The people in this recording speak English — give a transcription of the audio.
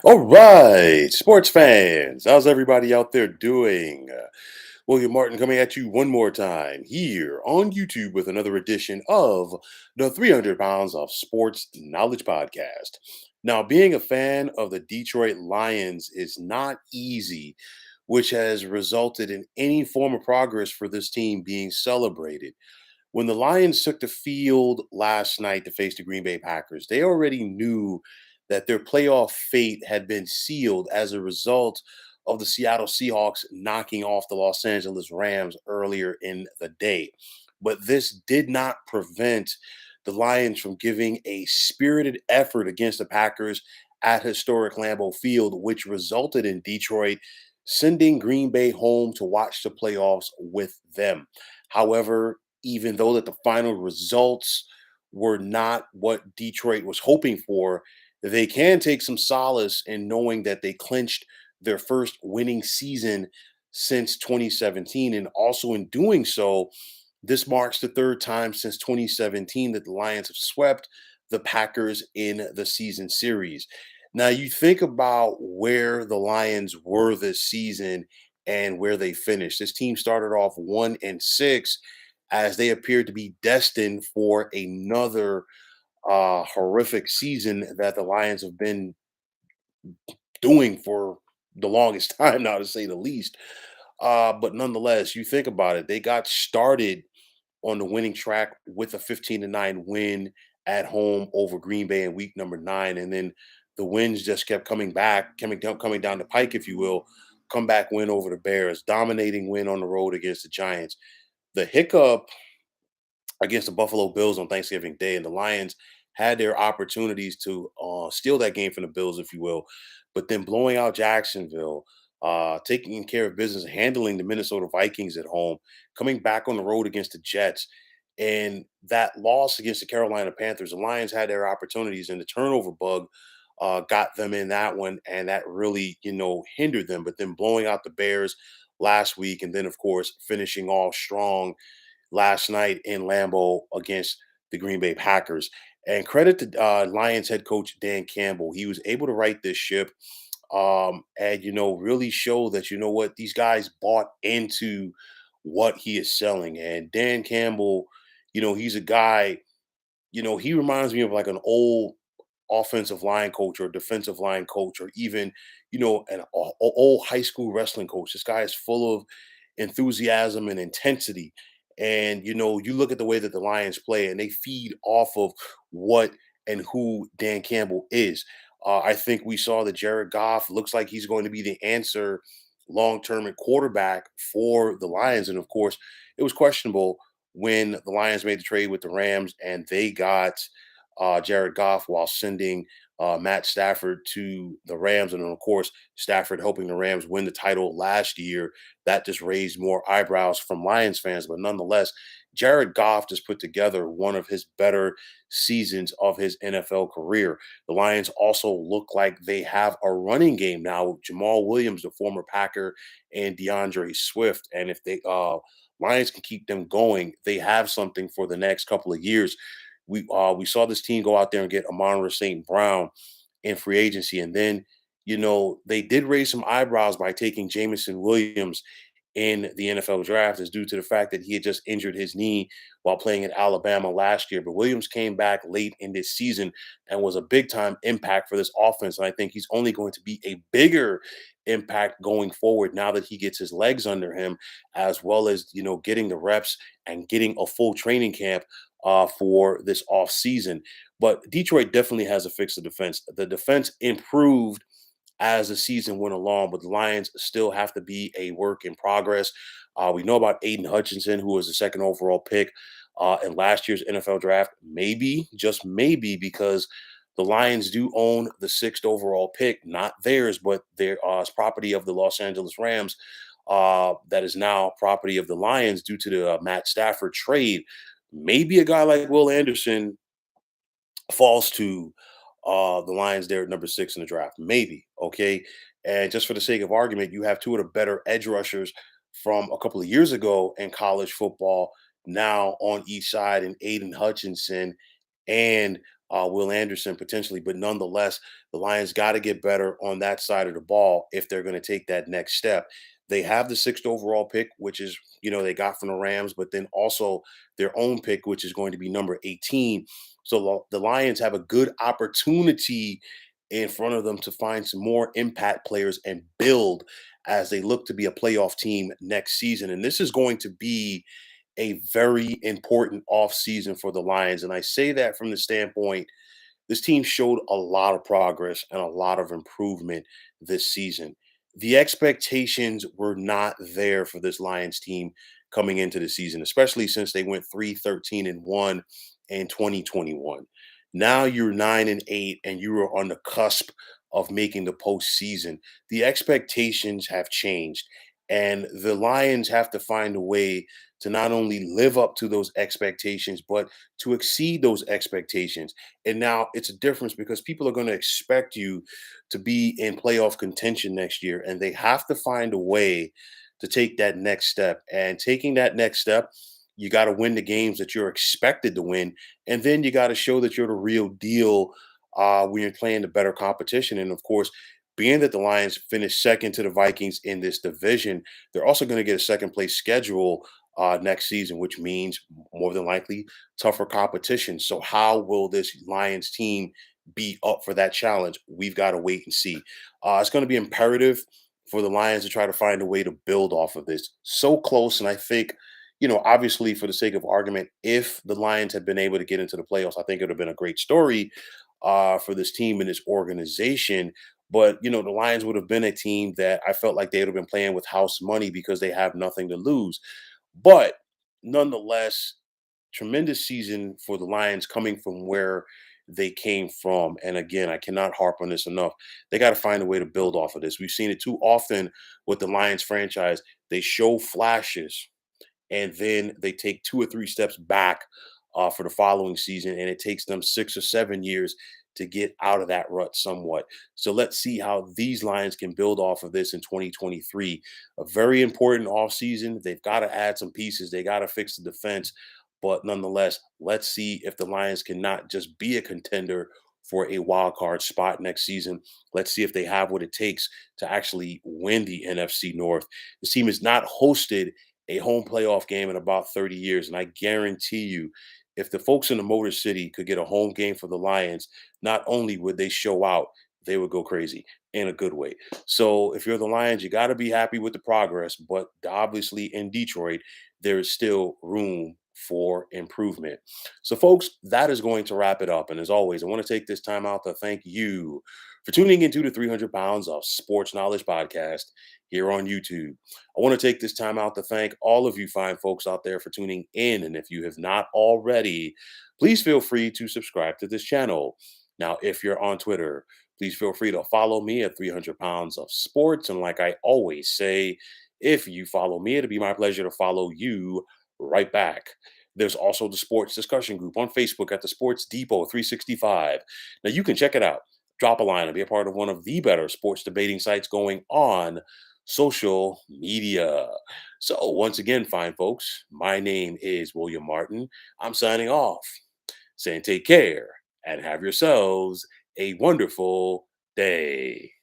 All right, sports fans, how's everybody out there doing? William Martin coming at you one more time here on YouTube with another edition of the 300 Pounds of Sports Knowledge Podcast. Now, being a fan of the Detroit Lions is not easy, which has resulted in any form of progress for this team being celebrated. When the Lions took the field last night to face the Green Bay Packers, they already knew that their playoff fate had been sealed as a result of the Seattle Seahawks knocking off the Los Angeles Rams earlier in the day. But this did not prevent the Lions from giving a spirited effort against the Packers at historic Lambeau Field, which resulted in Detroit sending Green Bay home to watch the playoffs with them. However, even though that the final results were not what Detroit was hoping for, they can take some solace in knowing that they clinched their first winning season since 2017. And also in doing so, this marks the third time since 2017 that the Lions have swept the Packers in the season series. Now, you think about where the Lions were this season and where they finished. This team started off 1-6 as they appeared to be destined for another horrific season that the Lions have been doing for the longest time now, to say the least. But nonetheless, you think about it, they got started on the winning track with a 15-9 win at home over Green Bay in week number 9, and then the wins just kept coming back, coming down the pike, if you will. Comeback win over the Bears, dominating win on the road against the Giants. The hiccup against the Buffalo Bills on Thanksgiving Day, and the Lions had their opportunities to steal that game from the Bills, if you will, but then blowing out Jacksonville, taking care of business, handling the Minnesota Vikings at home, coming back on the road against the Jets, and that loss against the Carolina Panthers. The Lions had their opportunities, and the turnover bug got them in that one, and that really, hindered them. But then blowing out the Bears last week, and then of course finishing off strong last night in Lambeau against the Green Bay Packers. And credit to Lions head coach Dan Campbell. He was able to right this ship and, really show that, what, these guys bought into what he is selling. And Dan Campbell, he's a guy, he reminds me of like an old offensive line coach or defensive line coach or even, an old high school wrestling coach. This guy is full of enthusiasm and intensity. And you look at the way that the Lions play, and they feed off of what and who Dan Campbell is. I think we saw that Jared Goff looks like he's going to be the answer long term at quarterback for the Lions. And of course, it was questionable when the Lions made the trade with the Rams and they got Jared Goff while sending Matt Stafford to the Rams. And then, of course, Stafford helping the Rams win the title last year. That just raised more eyebrows from Lions fans. But nonetheless, Jared Goff just put together one of his better seasons of his NFL career. The Lions also look like they have a running game now with Jamal Williams, the former Packer, and DeAndre Swift. And if they Lions can keep them going, they have something for the next couple of years. We saw this team go out there and get Amon St. Brown in free agency, and then they did raise some eyebrows by taking Jamison Williams in the NFL draft is due to the fact that he had just injured his knee while playing at Alabama last year. But Williams came back late in this season and was a big time impact for this offense. And I think he's only going to be a bigger impact going forward now that he gets his legs under him, as well as, getting the reps and getting a full training camp for this off season. But Detroit definitely has a fix the defense. The defense improved as the season went along, but the Lions still have to be a work in progress. We know about Aiden Hutchinson, who was the second overall pick in last year's NFL draft. Maybe, just maybe, because the Lions do own the sixth overall pick, not theirs, but their property of the Los Angeles Rams. That is now property of the Lions due to the Matt Stafford trade. Maybe a guy like Will Anderson falls to the Lions there at number 6 in the draft. Maybe. Okay. And just for the sake of argument, you have two of the better edge rushers from a couple of years ago in college football now on each side, in Aiden Hutchinson and Will Anderson potentially, but nonetheless, the Lions got to get better on that side of the ball if they're going to take that next step. They have the sixth overall pick, which is, they got from the Rams, but then also their own pick, which is going to be number 18. So the Lions have a good opportunity in front of them to find some more impact players and build as they look to be a playoff team next season. And this is going to be a very important offseason for the Lions. And I say that from the standpoint this team showed a lot of progress and a lot of improvement this season. The expectations were not there for this Lions team coming into the season, especially since they went 3-13-1 in 2021. Now you're 9-8 and you are on the cusp of making the postseason. The expectations have changed, and the Lions have to find a way to not only live up to those expectations, but to exceed those expectations. And now it's a difference because people are going to expect you to be in playoff contention next year, and they have to find a way to take that next step. And taking that next step, you got to win the games that you're expected to win, and then you got to show that you're the real deal when you're playing the better competition. And of course, being that the Lions finished second to the Vikings in this division, they're also going to get a second place schedule next season, which means more than likely tougher competition. So, how will this Lions team be up for that challenge? We've got to wait and see. It's going to be imperative for the Lions to try to find a way to build off of this. So close, and I think, obviously, for the sake of argument, if the Lions had been able to get into the playoffs, I think it would have been a great story for this team and this organization. But the Lions would have been a team that I felt like they would have been playing with house money because they have nothing to lose. But nonetheless, tremendous season for the Lions coming from where they came from. And again, I cannot harp on this enough. They got to find a way to build off of this. We've seen it too often with the Lions franchise. They show flashes and then they take 2 or 3 steps back for the following season, and it takes them 6 or 7 years to get out of that rut somewhat. So let's see how these Lions can build off of this in 2023. A very important offseason. They've got to add some pieces. They got to fix the defense. But nonetheless, let's see if the Lions can not just be a contender for a wild card spot next season. Let's see if they have what it takes to actually win the NFC North. This team has not hosted a home playoff game in about 30 years. And I guarantee you, if the folks in the Motor City could get a home game for the Lions, not only would they show out, they would go crazy in a good way. So if you're the Lions, you got to be happy with the progress. But obviously in Detroit, there is still room for improvement. So, folks, that is going to wrap it up. And as always, I want to take this time out to thank you for tuning into the 300 Pounds of Sports Knowledge podcast here on YouTube. I want to take this time out to thank all of you fine folks out there for tuning in. And if you have not already, please feel free to subscribe to this channel. Now, if you're on Twitter, please feel free to follow me at 300 Pounds of Sports. And like I always say, if you follow me, it'll be my pleasure to follow you right back. There's also the sports discussion group on Facebook at the Sports Depot 365. Now you can check it out. Drop a line and be a part of one of the better sports debating sites going on social media. So once again, fine folks, my name is William Martin. I'm signing off, saying take care and have yourselves a wonderful day.